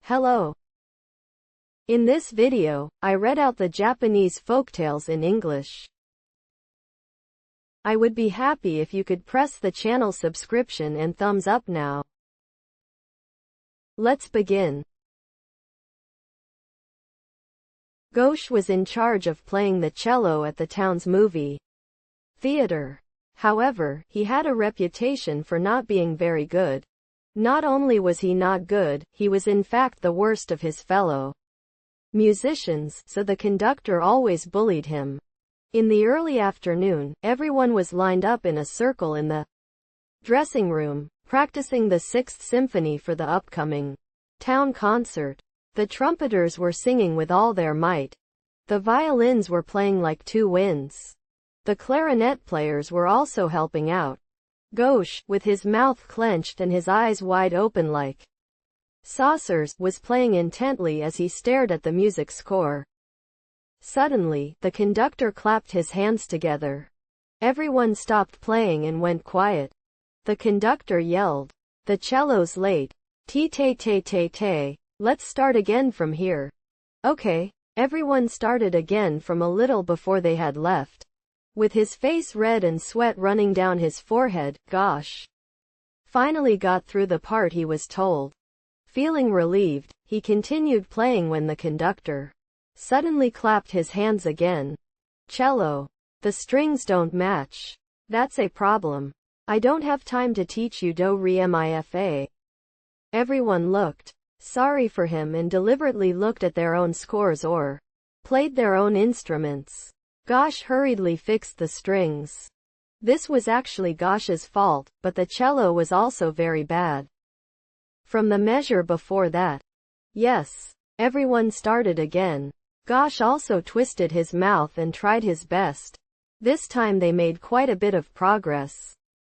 Hello. In this video, I read out the Japanese folktales in English. I would be happy if you could press the channel subscription and thumbs up now. Let's begin. Gauche was in charge of playing the cello at the town's movie theater. However, he had a reputation for not being very good. Not only was he not good, he was in fact the worst of his fellow musicians, so the conductor always bullied him. In the early afternoon, everyone was lined up in a circle in the dressing room, practicing the Sixth Symphony for the upcoming town concert. The trumpeters were singing with all their might. The violins were playing like two winds. The clarinet players were also helping out. Gauche, with his mouth clenched and his eyes wide open like saucers, was playing intently as he stared at the music score. Suddenly, the conductor clapped his hands together. Everyone stopped playing and went quiet. The conductor yelled, "The cello's late. T-tay-tay-tay-tay. Let's start again from here." Okay. Everyone started again from a little before they had left. With his face red and sweat running down his forehead, Gauche finally got through the part he was told. Feeling relieved, he continued playing when the conductor suddenly clapped his hands again. "Cello. The strings don't match. That's a problem. I don't have time to teach you do re mifa." Everyone looked sorry for him and deliberately looked at their own scores or played their own instruments. Gauche hurriedly fixed the strings. This was actually Gauche's fault, but the cello was also very bad from the measure before that. Yes. Everyone started again. Gauche also twisted his mouth and tried his best. This time they made quite a bit of progress.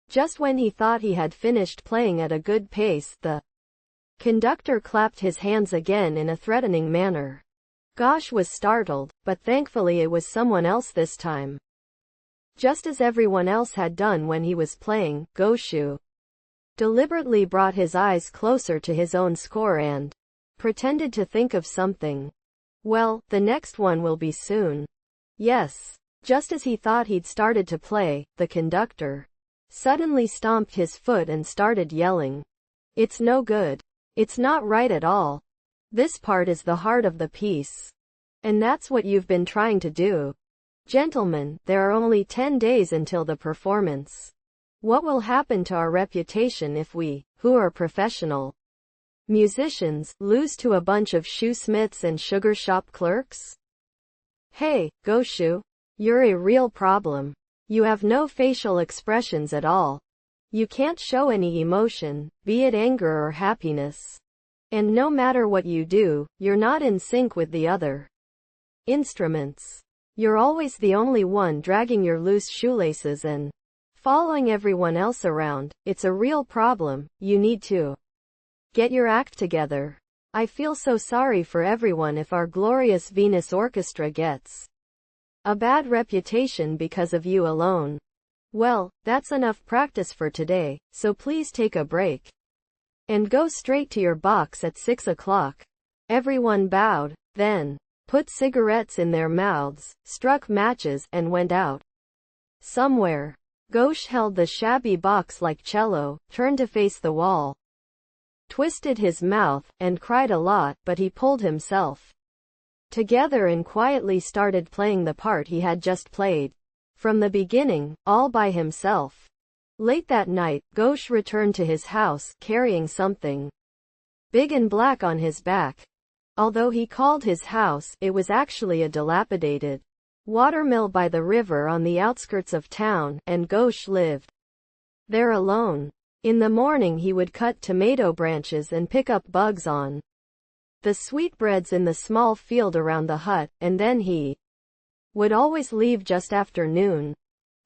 Just when he thought he had finished playing at a good pace, the conductor clapped his hands again in a threatening manner. Gauche was startled, but thankfully it was someone else this time. Just as everyone else had done when he was playing, Gauche deliberately brought his eyes closer to his own score and pretended to think of something. Well, the next one will be soon. Yes. Just as he thought he'd started to play, the conductor suddenly stomped his foot and started yelling, "It's no good. It's not right at all. This part is the heart of the piece. And that's what you've been trying to do. Gentlemen, there are only 10 days until the performance. What will happen to our reputation if we, who are professional musicians, lose to a bunch of shoesmiths and sugar shop clerks?" "Hey, Gauche, you're a real problem. You have no facial expressions at all. You can't show any emotion, be it anger or happiness. And no matter what you do, you're not in sync with the other instruments. You're always the only one dragging your loose shoelaces and following everyone else around. It's a real problem. You need to get your act together. I feel so sorry for everyone if our glorious Venus Orchestra gets a bad reputation because of you alone. Well, that's enough practice for today, so please take a break and go straight to your box at 6 o'clock. Everyone bowed, then put cigarettes in their mouths, struck matches, and went out somewhere. Gauche held the shabby box like cello, turned to face the wall, twisted his mouth, and cried a lot, but he pulled himself together and quietly started playing the part he had just played from the beginning, all by himself. Late that night, Gauche returned to his house, carrying something big and black on his back. Although he called his house, it was actually a dilapidated watermill by the river on the outskirts of town, and Gauche lived there alone. In the morning he would cut tomato branches and pick up bugs on the sweetbreads in the small field around the hut, and then he would always leave just after noon.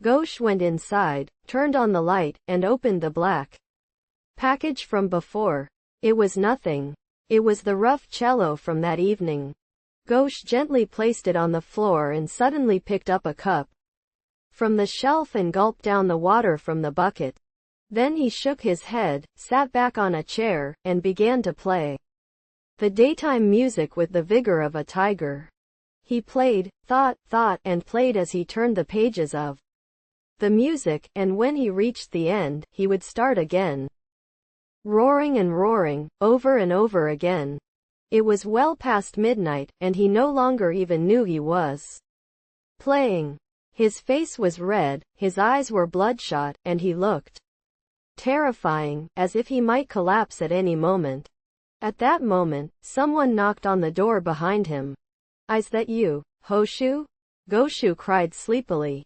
Gauche went inside, turned on the light, and opened the black package from before. It was nothing. It was the rough cello from that evening. Gauche gently placed it on the floor and suddenly picked up a cup from the shelf and gulped down the water from the bucket. Then he shook his head, sat back on a chair, and began to play. the daytime music with the vigor of a tiger. He played, thought, and played as he turned the pages of the music, and when he reached the end, he would start again. Roaring and roaring, over and over again. It was well past midnight, and he no longer even knew he was playing. His face was red, his eyes were bloodshot, and he looked terrifying, as if he might collapse at any moment. At that moment, someone knocked on the door behind him. "Is that you, Hoshu?" Goshu cried sleepily.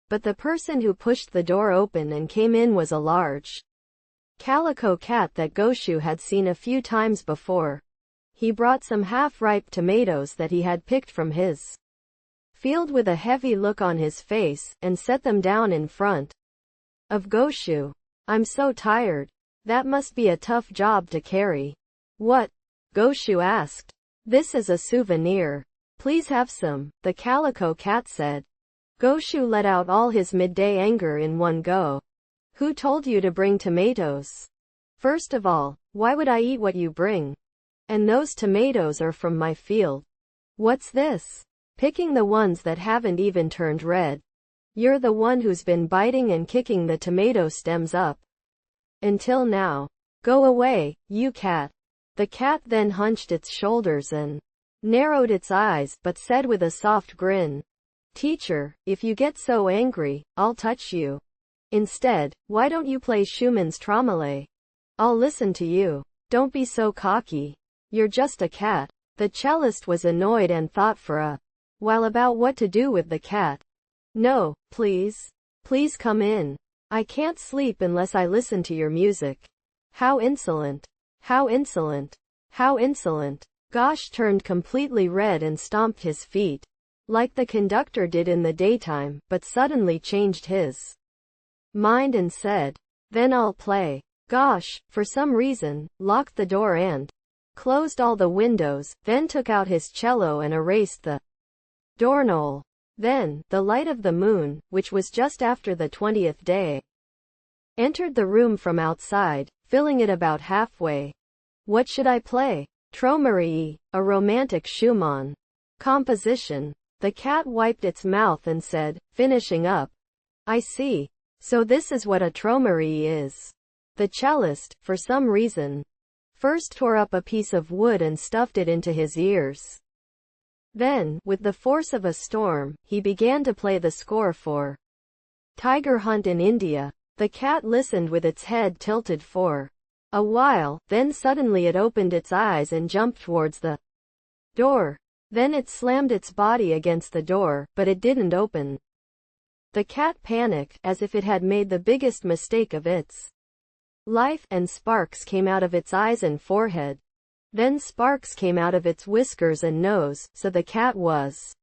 But the person who pushed the door open and came in was a large calico cat that Goshu had seen a few times before. He brought some half-ripe tomatoes that he had picked from his field with a heavy look on his face, and set them down in front of Goshu. "I'm so tired. That must be a tough job to carry." "What?" Goshu asked. "This is a souvenir. Please have some," the calico cat said. Goshu let out all his midday anger in one go. "Who told you to bring tomatoes? First of all, why would I eat what you bring? And those tomatoes are from my field. What's this? Picking the ones that haven't even turned red. You're the one who's been biting and kicking the tomato stems up until now. Go away, you cat." The cat then hunched its shoulders and narrowed its eyes, but said with a soft grin, "Teacher, if you get so angry, I'll touch you. Instead, why don't you play Schumann's Trommeley? I'll listen to you. Don't be so cocky. You're just a cat." The cellist was annoyed and thought for a while about what to do with the cat. "No, please. Please come in. I can't sleep unless I listen to your music." "How insolent. How insolent. How insolent." Gauche turned completely red and stomped his feet, like the conductor did in the daytime, but suddenly changed his mind and said, "Then I'll play." Gauche, for some reason, locked the door and closed all the windows, then took out his cello and erased the doorknob. Then, the light of the moon, which was just after the 20th day, entered the room from outside, filling it about halfway. "What should I play?" "Trommerie, a romantic Schumann composition." The cat wiped its mouth and said, finishing up, "I see. So this is what a trommerie is." The cellist, for some reason, first tore up a piece of wood and stuffed it into his ears. Then, with the force of a storm, he began to play the score for Tiger Hunt in India. The cat listened with its head tilted for a while, then suddenly it opened its eyes and jumped towards the door. Then it slammed its body against the door, but it didn't open. The cat panicked, as if it had made the biggest mistake of its life, and sparks came out of its eyes and forehead. Then sparks came out of its whiskers and nose, so the cat was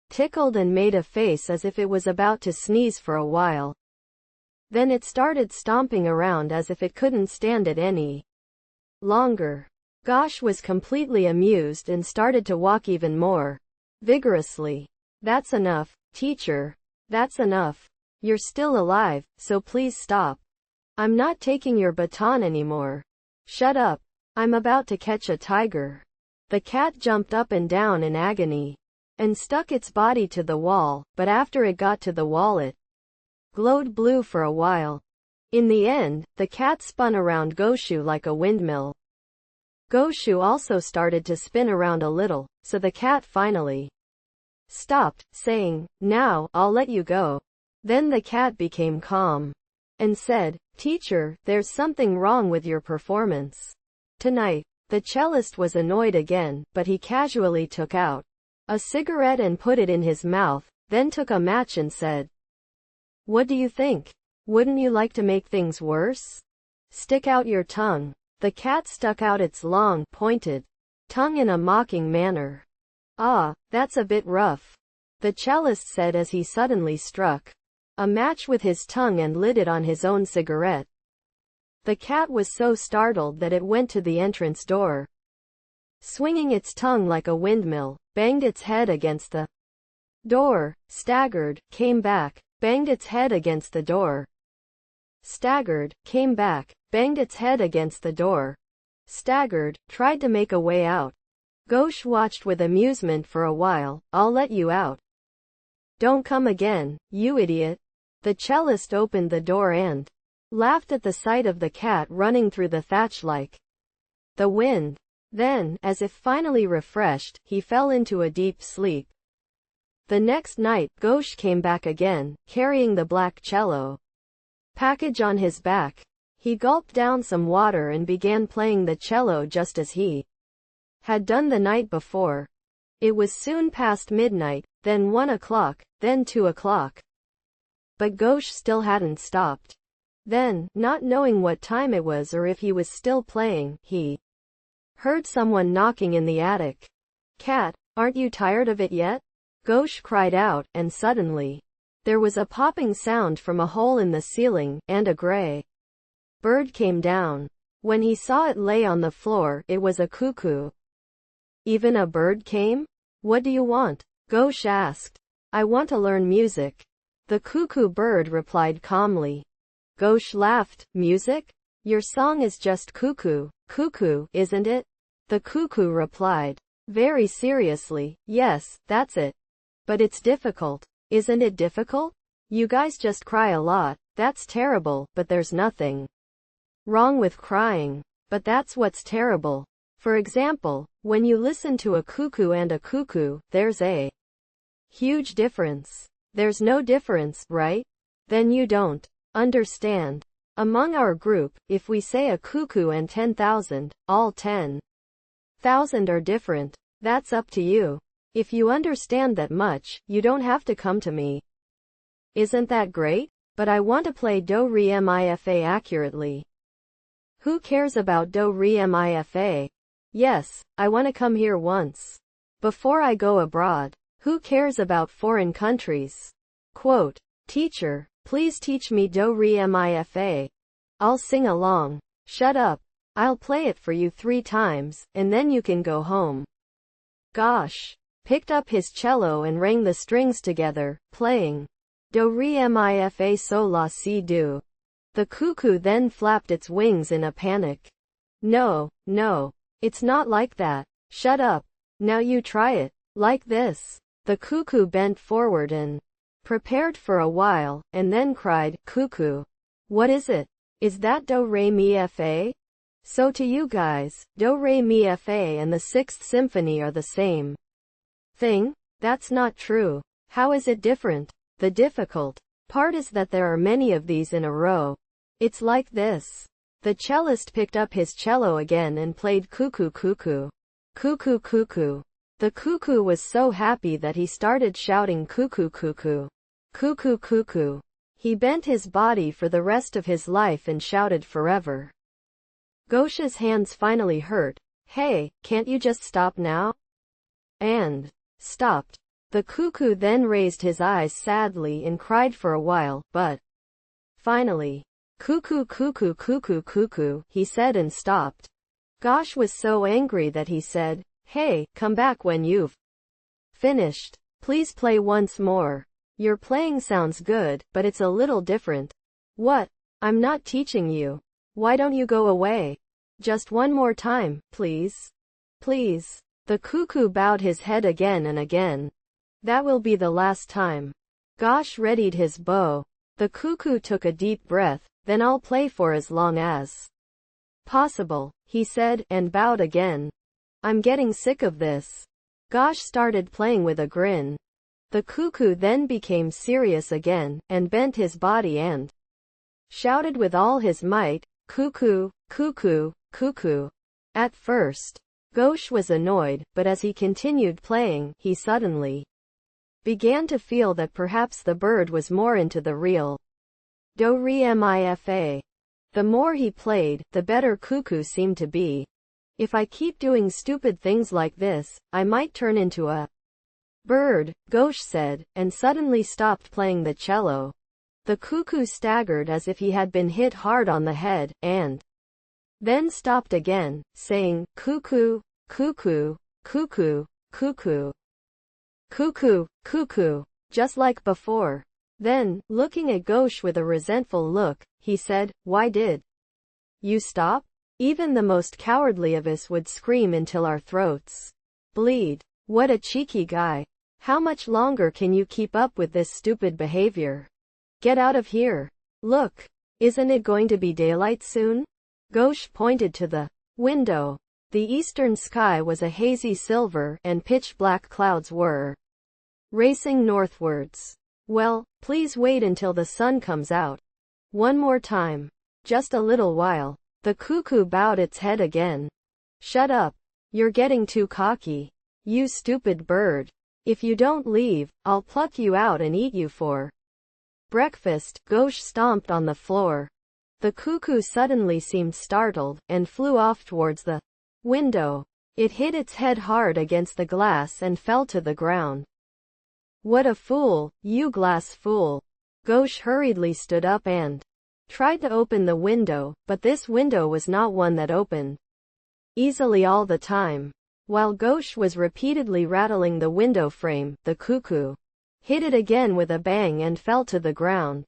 tickled and made a face as if it was about to sneeze for a while. Then it started stomping around as if it couldn't stand it any longer. Gauche was completely amused and started to walk even more vigorously. "That's enough, teacher. That's enough. You're still alive, so please stop. I'm not taking your baton anymore. Shut up. I'm about to catch a tiger." The cat jumped up and down in agony and stuck its body to the wall, but after it got to the wall it glowed blue for a while. In the end, the cat spun around Goshu like a windmill. Goshu also started to spin around a little, so the cat finally stopped, saying, "Now, I'll let you go." Then the cat became calm and said, "Teacher, there's something wrong with your performance tonight." The cellist was annoyed again, but he casually took out a cigarette and put it in his mouth, then took a match and said, "What do you think? Wouldn't you like to make things worse? Stick out your tongue." The cat stuck out its long, pointed tongue in a mocking manner. "Ah, that's a bit rough," the cellist said as he suddenly struck a match with his tongue and lit it on his own cigarette. The cat was so startled that it went to the entrance door, swinging its tongue like a windmill, banged its head against the door, staggered, came back, banged its head against the door, staggered, came back, banged its head against the door, staggered, tried to make a way out. Gauche watched with amusement for a while. I'll let you out. Don't come again, you idiot. The cellist opened the door and laughed at the sight of the cat running through the thatch like the wind. Then, as if finally refreshed, he fell into a deep sleep. The next night, Gauche came back again, carrying the black cello package on his back. He gulped down some water and began playing the cello just as he had done the night before. It was soon past midnight, then 1 o'clock, then 2 o'clock. But Gauche still hadn't stopped. Then, not knowing what time it was or if he was still playing, he heard someone knocking in the attic. Cat, aren't you tired of it yet? Gauche cried out, and suddenly, there was a popping sound from a hole in the ceiling, and a gray bird came down. When he saw it lay on the floor, it was a cuckoo. Even a bird came? What do you want? Gauche asked. I want to learn music. The cuckoo bird replied calmly. Gauche laughed. Music? Your song is just cuckoo, cuckoo, isn't it? The cuckoo replied. Very seriously, yes, that's it. But it's difficult. Isn't it difficult? You guys just cry a lot. That's terrible, but there's nothing wrong with crying. But that's what's terrible. For example, when you listen to a cuckoo and a cuckoo, there's a huge difference. There's no difference, right? Then you don't understand. Among our group, if we say a cuckoo and 10,000, all 10,000 are different. That's up to you. If you understand that much, you don't have to come to me. Isn't that great? But I want to play do re mi fa accurately. Who cares about do re mi fa? Yes, I want to come here once. Before I go abroad. Who cares about foreign countries? Quote, Teacher, please teach me do re mi fa. I'll sing along. Shut up. I'll play it for you 3 times, and then you can go home. Gauche picked up his cello and rang the strings together, playing do re mi fa sol la si do. The cuckoo then flapped its wings in a panic. No, no, it's not like that. Shut up. Now you try it. Like this. The cuckoo bent forward and prepared for a while, and then cried, Cuckoo. What is it? Is that do re mi fa? So to you guys, do re mi fa and the 6th symphony are the same thing? That's not true. How is it different? The difficult part is that there are many of these in a row. It's like this. The cellist picked up his cello again and played cuckoo cuckoo. Cuckoo cuckoo. The cuckoo was so happy that he started shouting cuckoo cuckoo. Cuckoo cuckoo. He bent his body for the rest of his life and shouted forever. Gauche's hands finally hurt. Hey, can't you just stop now? And stopped. The cuckoo then raised his eyes sadly and cried for a while, but finally, cuckoo cuckoo cuckoo cuckoo, he said and stopped. Gauche was so angry that he said, Hey, come back when you've finished. Please play once more. Your playing sounds good, but it's a little different. What? I'm not teaching you. Why don't you go away? Just one more time, please. Please. The cuckoo bowed his head again and again. That will be the last time. Gauche readied his bow. The cuckoo took a deep breath. Then I'll play for as long as possible, he said, and bowed again. I'm getting sick of this. Gauche started playing with a grin. The cuckoo then became serious again, and bent his body and shouted with all his might, Cuckoo, cuckoo, cuckoo. At first, Gauche was annoyed, but as he continued playing, he suddenly began to feel that perhaps the bird was more into the real do re mi fa. The more he played, the better cuckoo seemed to be. If I keep doing stupid things like this, I might turn into a bird, Gauche said, and suddenly stopped playing the cello. The cuckoo staggered as if he had been hit hard on the head, and then stopped again, saying, Cuckoo, cuckoo, cuckoo, cuckoo. Cuckoo, cuckoo, just like before. Then, looking at Gauche with a resentful look, he said, Why did you stop? Even the most cowardly of us would scream until our throats bleed. What a cheeky guy. How much longer can you keep up with this stupid behavior? Get out of here. Look. Isn't it going to be daylight soon? Gauche pointed to the window. The eastern sky was a hazy silver, and pitch-black clouds were racing northwards. Well, please wait until the sun comes out. One more time. Just a little while. The cuckoo bowed its head again. Shut up. You're getting too cocky. You stupid bird. If you don't leave, I'll pluck you out and eat you for breakfast. Gauche stomped on the floor. The cuckoo suddenly seemed startled, and flew off towards the window. It hit its head hard against the glass and fell to the ground. What a fool, you glass fool. Gauche hurriedly stood up and tried to open the window, but this window was not one that opened easily all the time. While Gauche was repeatedly rattling the window frame, the cuckoo hit it again with a bang and fell to the ground.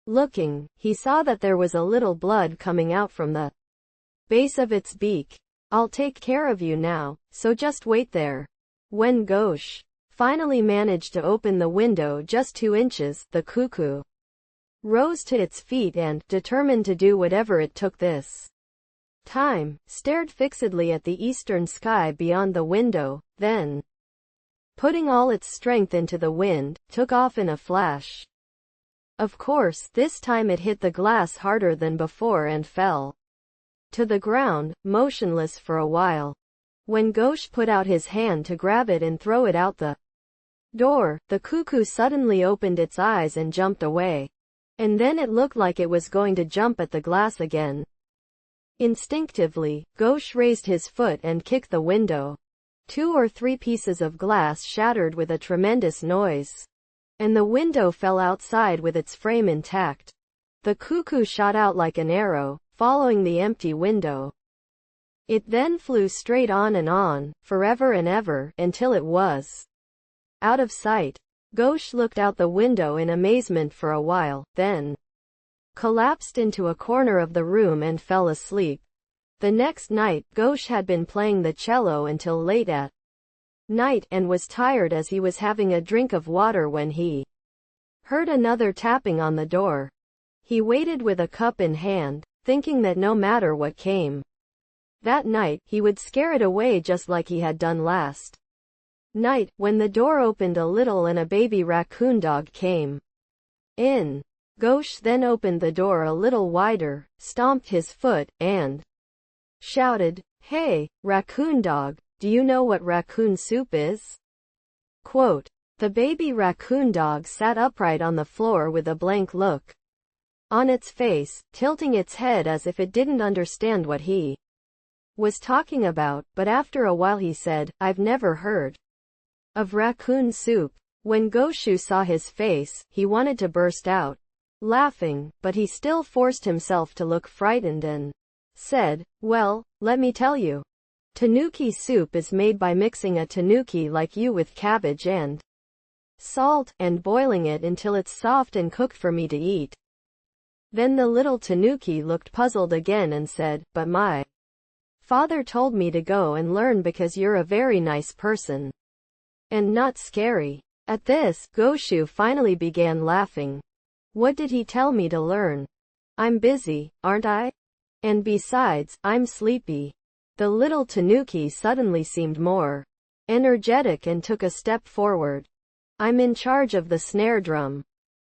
Looking, he saw that there was a little blood coming out from the base of its beak. I'll take care of you now, so just wait there. When Gauche finally managed to open the window just 2 inches, the cuckoo rose to its feet and, determined to do whatever it took this time, stared fixedly at the eastern sky beyond the window, then, putting all its strength into the wind, took off in a flash. Of course, this time it hit the glass harder than before and fell to the ground, motionless for a while. When Gauche put out his hand to grab it and throw it out the door, the cuckoo suddenly opened its eyes and jumped away. And then it looked like it was going to jump at the glass again. Instinctively, Gauche raised his foot and kicked the window. 2 or 3 pieces of glass shattered with a tremendous noise, and the window fell outside with its frame intact. The cuckoo shot out like an arrow, following the empty window. It then flew straight on, forever and ever, until it was out of sight. Gauche looked out the window in amazement for a while, then collapsed into a corner of the room and fell asleep. The next night, Gauche had been playing the cello until late at night, and was tired as he was having a drink of water when he heard another tapping on the door. He waited with a cup in hand, thinking that no matter what came that night, he would scare it away just like he had done last night, when the door opened a little and a baby raccoon dog came in. Gauche then opened the door a little wider, stomped his foot, and shouted, "Hey, raccoon dog, do you know what raccoon soup is?" Quote. The baby raccoon dog sat upright on the floor with a blank look on its face, tilting its head as if it didn't understand what he was talking about, but after a while he said, "I've never heard of raccoon soup." When Gauche saw his face, he wanted to burst out laughing, but he still forced himself to look frightened and said, "Well, let me tell you. Tanuki soup is made by mixing a tanuki like you with cabbage and salt, and boiling it until it's soft and cooked for me to eat." Then the little tanuki looked puzzled again and said, "But my father told me to go and learn because you're a very nice person and not scary." At this, Gauche finally began laughing. "What did he tell me to learn? I'm busy, aren't I? And besides, I'm sleepy." The little tanuki suddenly seemed more energetic and took a step forward. "I'm in charge of the snare drum.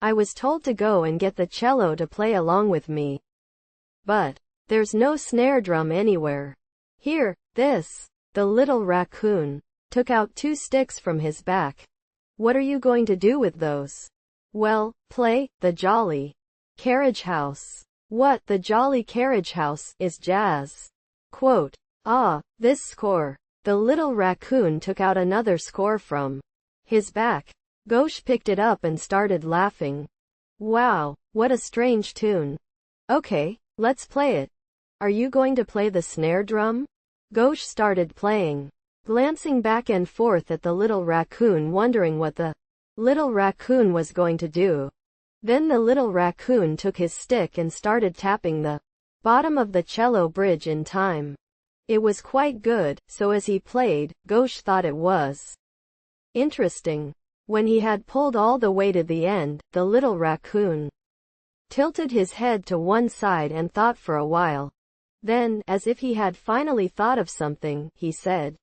I was told to go and get the cello to play along with me. But there's no snare drum anywhere. Here, this." The little raccoon took out 2 sticks from his back. "What are you going to do with those?" "Well, play the jolly carriage house." "What, the jolly carriage house, is jazz?" Quote. "Ah, this score." The little raccoon took out another score from his back. Gauche picked it up and started laughing. "Wow, what a strange tune. Okay, let's play it. Are you going to play the snare drum?" Gauche started playing, glancing back and forth at the little raccoon, wondering what the little raccoon was going to do. Then the little raccoon took his stick and started tapping the bottom of the cello bridge in time. It was quite good, so as he played, Gauche thought it was interesting. When he had pulled all the way to the end, the little raccoon tilted his head to one side and thought for a while. Then, as if he had finally thought of something, he said,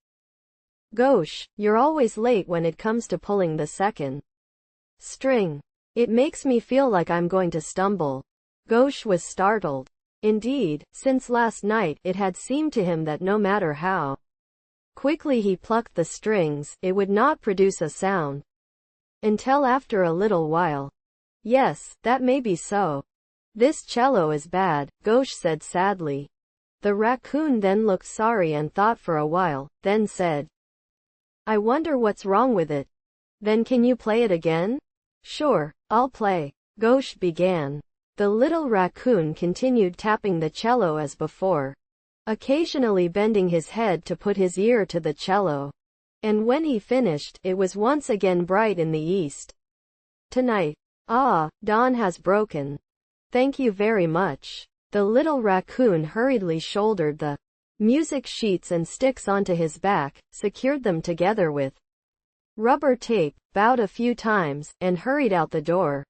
"Gauche, you're always late when it comes to pulling the second string. It makes me feel like I'm going to stumble." Gauche was startled. Indeed, since last night it had seemed to him that no matter how quickly he plucked the strings, it would not produce a sound. Until after a little while. "Yes, that may be so. This cello is bad," Gauche said sadly. The raccoon then looked sorry and thought for a while, then said, "I wonder what's wrong with it. Then can you play it again?" "Sure, I'll play." Gauche began. The little raccoon continued tapping the cello as before, occasionally bending his head to put his ear to the cello. And when he finished, it was once again bright in the east. "Tonight. Ah, dawn has broken. Thank you very much." The little raccoon hurriedly shouldered the music sheets and sticks onto his back, secured them together with rubber tape, bowed a few times, and hurried out the door.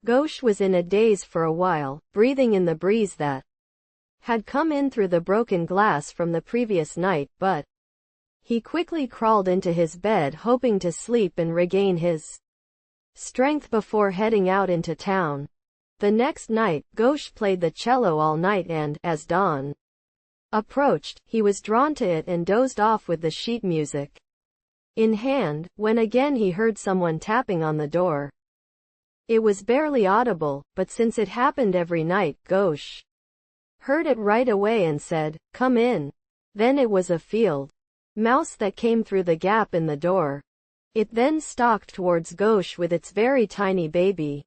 Gauche was in a daze for a while, breathing in the breeze that had come in through the broken glass from the previous night, but he quickly crawled into his bed hoping to sleep and regain his strength before heading out into town. The next night, Gauche played the cello all night and, as dawn approached, he was drawn to it and dozed off with the sheet music in hand, when again he heard someone tapping on the door. It was barely audible, but since it happened every night, Gauche heard it right away and said, "Come in." Then it was a field mouse that came through the gap in the door. It then stalked towards Gauche with its very tiny baby.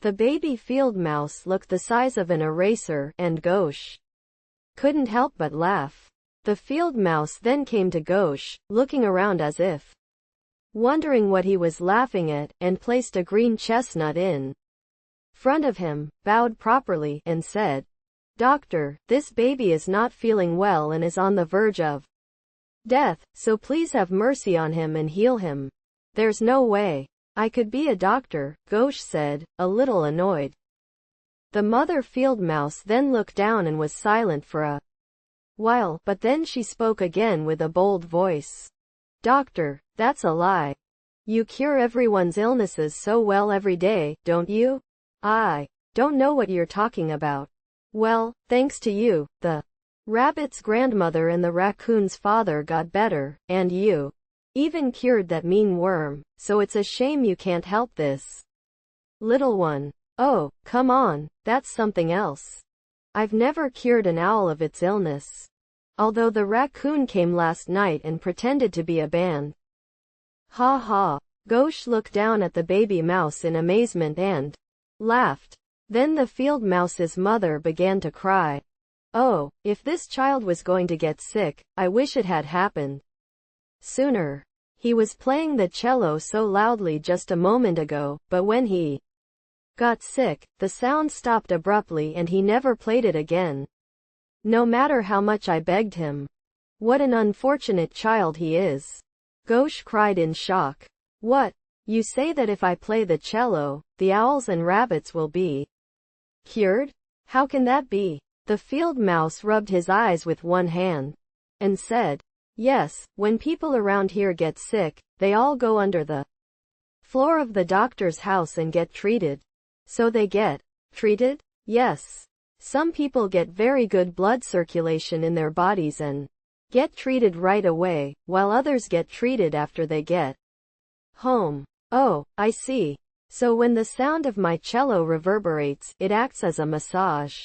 The baby field mouse looked the size of an eraser, and Gauche couldn't help but laugh. The field mouse then came to Gauche, looking around as if wondering what he was laughing at, and placed a green chestnut in front of him, bowed properly, and said, "Doctor, this baby is not feeling well and is on the verge of death, so please have mercy on him and heal him." "There's no way I could be a doctor," Gauche said, a little annoyed. The mother field mouse then looked down and was silent for a while, but then she spoke again with a bold voice. "Doctor, that's a lie. You cure everyone's illnesses so well every day, don't you?" "I don't know what you're talking about." "Well, thanks to you, the rabbit's grandmother and the raccoon's father got better, and you even cured that mean worm, so it's a shame you can't help this little one." "Oh, come on, that's something else. I've never cured an owl of its illness. Although the raccoon came last night and pretended to be a band." "Ha ha." Gauche looked down at the baby mouse in amazement and laughed. Then the field mouse's mother began to cry. "Oh, if this child was going to get sick, I wish it had happened sooner. He was playing the cello so loudly just a moment ago, but when he got sick, the sound stopped abruptly and he never played it again. No matter how much I begged him. What an unfortunate child he is." Gauche cried in shock. "What? You say that if I play the cello, the owls and rabbits will be cured? How can that be?" The field mouse rubbed his eyes with one hand and said, "Yes, when people around here get sick, they all go under the floor of the doctor's house and get treated." "So they get treated?" "Yes. Some people get very good blood circulation in their bodies and get treated right away, while others get treated after they get home." "Oh, I see. So when the sound of my cello reverberates, it acts as a massage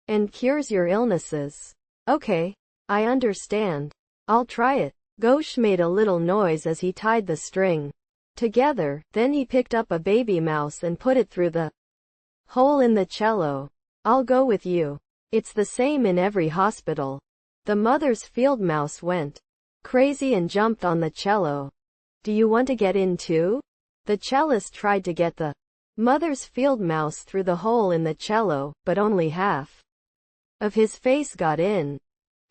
and cures your illnesses." "Okay, I understand. I'll try it." Gauche made a little noise as he tied the string together, then he picked up a baby mouse and put it through the hole in the cello. "I'll go with you. It's the same in every hospital." The mother's field mouse went crazy and jumped on the cello. "Do you want to get in too?" The cellist tried to get the mother's field mouse through the hole in the cello, but only half of his face got in.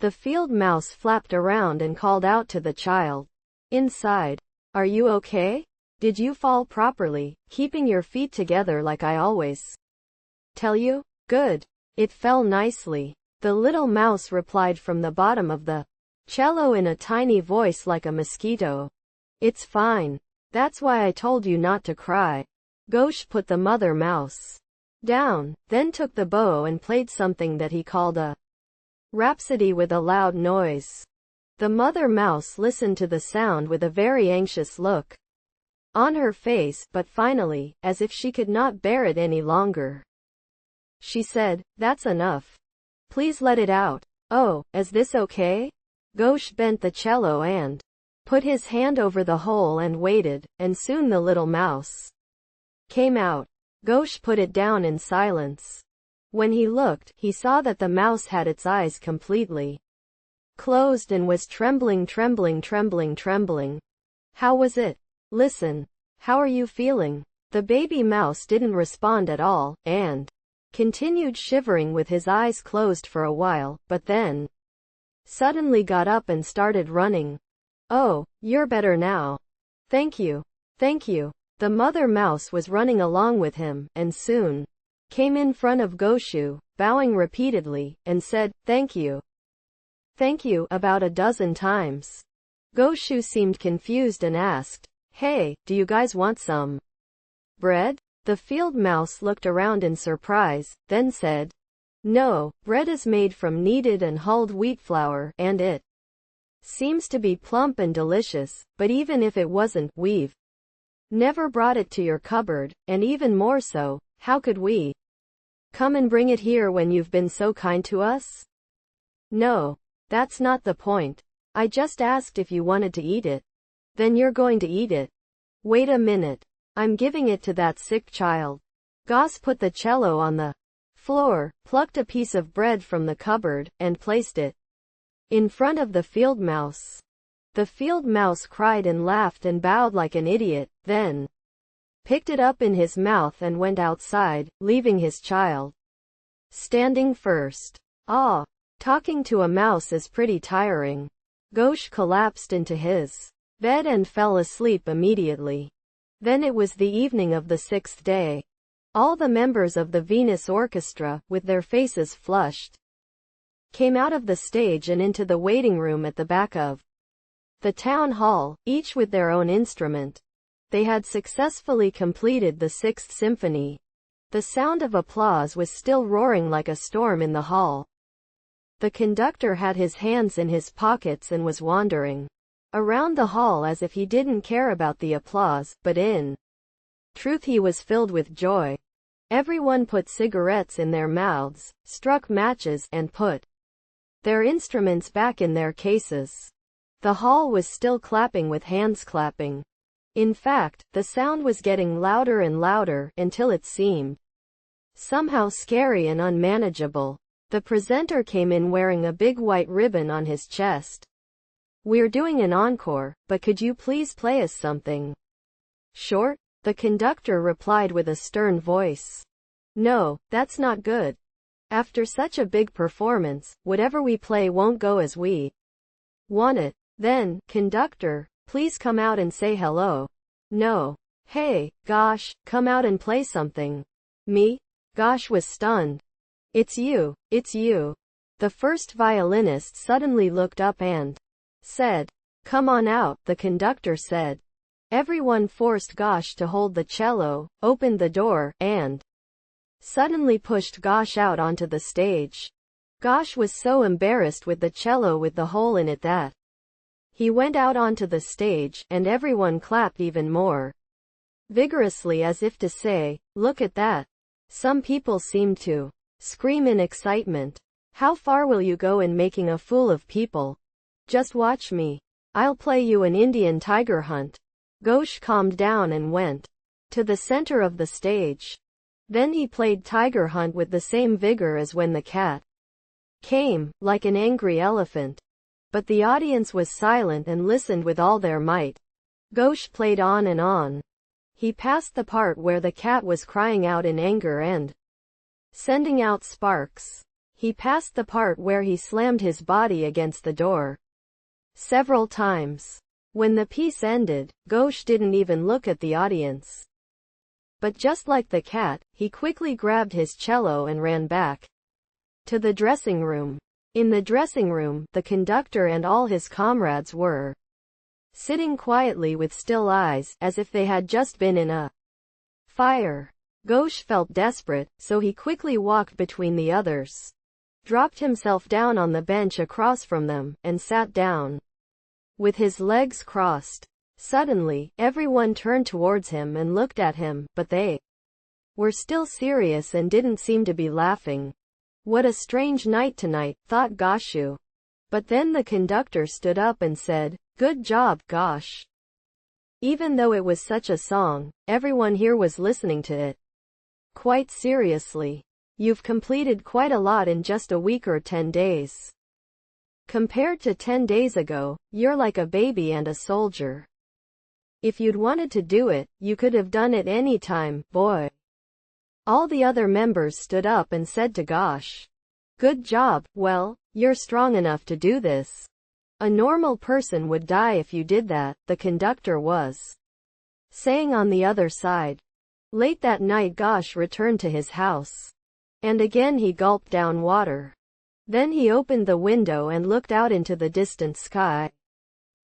The field mouse flapped around and called out to the child inside. Are you okay? Did you fall properly, keeping your feet together like I always tell you? Good. It fell nicely. The little mouse replied from the bottom of the cello in a tiny voice like a mosquito. It's fine. That's why I told you not to cry. Gauche put the mother mouse down, then took the bow and played something that he called a rhapsody with a loud noise. The mother mouse listened to the sound with a very anxious look on her face, but finally, as if she could not bear it any longer, she said, "That's enough. Please let it out." "Oh, is this okay?" Gauche bent the cello and put his hand over the hole and waited, and soon the little mouse came out. Gauche put it down in silence. When he looked, he saw that the mouse had its eyes completely closed and was trembling. How was it? Listen. How are you feeling? The baby mouse didn't respond at all, and continued shivering with his eyes closed for a while, but then suddenly got up and started running. Oh, you're better now. Thank you. Thank you. The mother mouse was running along with him, and soon came in front of Gauche, bowing repeatedly, and said, "Thank you. Thank you," about a dozen times. Gauche seemed confused and asked, "Hey, do you guys want some bread?" The field mouse looked around in surprise, then said, "No, bread is made from kneaded and hulled wheat flour, and it seems to be plump and delicious, but even if it wasn't, we've never brought it to your cupboard, and even more so, how could we come and bring it here when you've been so kind to us?" "No, that's not the point. I just asked if you wanted to eat it." "Then you're going to eat it." "Wait a minute. I'm giving it to that sick child." Gauche put the cello on the floor, plucked a piece of bread from the cupboard, and placed it in front of the field mouse. The field mouse cried and laughed and bowed like an idiot, then picked it up in his mouth and went outside, leaving his child standing first. Ah, talking to a mouse is pretty tiring. Gauche collapsed into his bed and fell asleep immediately. Then it was the evening of the 6th day. All the members of the Venus Orchestra, with their faces flushed, came out of the stage and into the waiting room at the back of the town hall, each with their own instrument. They had successfully completed the 6th symphony. The sound of applause was still roaring like a storm in the hall. The conductor had his hands in his pockets and was wandering around the hall as if he didn't care about the applause, but in truth he was filled with joy. Everyone put cigarettes in their mouths, struck matches, and put their instruments back in their cases. The hall was still clapping with hands clapping. In fact, the sound was getting louder and louder, until it seemed somehow scary and unmanageable. The presenter came in wearing a big white ribbon on his chest. "We're doing an encore, but could you please play us something short?" the conductor replied with a stern voice. "No, that's not good. After such a big performance, whatever we play won't go as we want it." "Then, conductor, please come out and say hello." "No." "Hey, Gauche, come out and play something." "Me?" Gauche was stunned. It's you. The first violinist suddenly looked up and said, "Come on out," the conductor said. Everyone forced Gauche to hold the cello, opened the door, and suddenly pushed Gauche out onto the stage. Gauche was so embarrassed with the cello with the hole in it that he went out onto the stage, and everyone clapped even more vigorously as if to say, "Look at that." Some people seemed to scream in excitement. "How far will you go in making a fool of people? Just watch me. I'll play you an Indian tiger hunt." Gauche calmed down and went to the center of the stage. Then he played Tiger Hunt with the same vigor as when the cat came, like an angry elephant. But the audience was silent and listened with all their might. Gauche played on and on. He passed the part where the cat was crying out in anger and sending out sparks. He passed the part where he slammed his body against the door several times. When the piece ended, Gauche didn't even look at the audience. But just like the cat, he quickly grabbed his cello and ran back to the dressing room. In the dressing room, the conductor and all his comrades were sitting quietly with still eyes, as if they had just been in a fire. Gauche felt desperate, so he quickly walked between the others, dropped himself down on the bench across from them, and sat down with his legs crossed. Suddenly, everyone turned towards him and looked at him, but they were still serious and didn't seem to be laughing. What a strange night tonight, thought Gauche. But then the conductor stood up and said, "Good job, Gauche." Even though it was such a song, everyone here was listening to it quite seriously. You've completed quite a lot in just a week or 10 days. Compared to 10 days ago, you're like a baby and a soldier. If you'd wanted to do it, you could have done it any time, boy. All the other members stood up and said to Gauche, "Good job, well, you're strong enough to do this. A normal person would die if you did that," the conductor was saying on the other side. Late that night Gauche returned to his house. And again he gulped down water. Then he opened the window and looked out into the distant sky,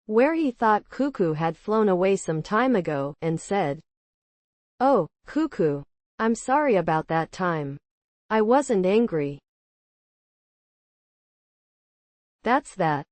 where he thought Cuckoo had flown away some time ago, and said, "Oh, Cuckoo. I'm sorry about that time. I wasn't angry." That's that.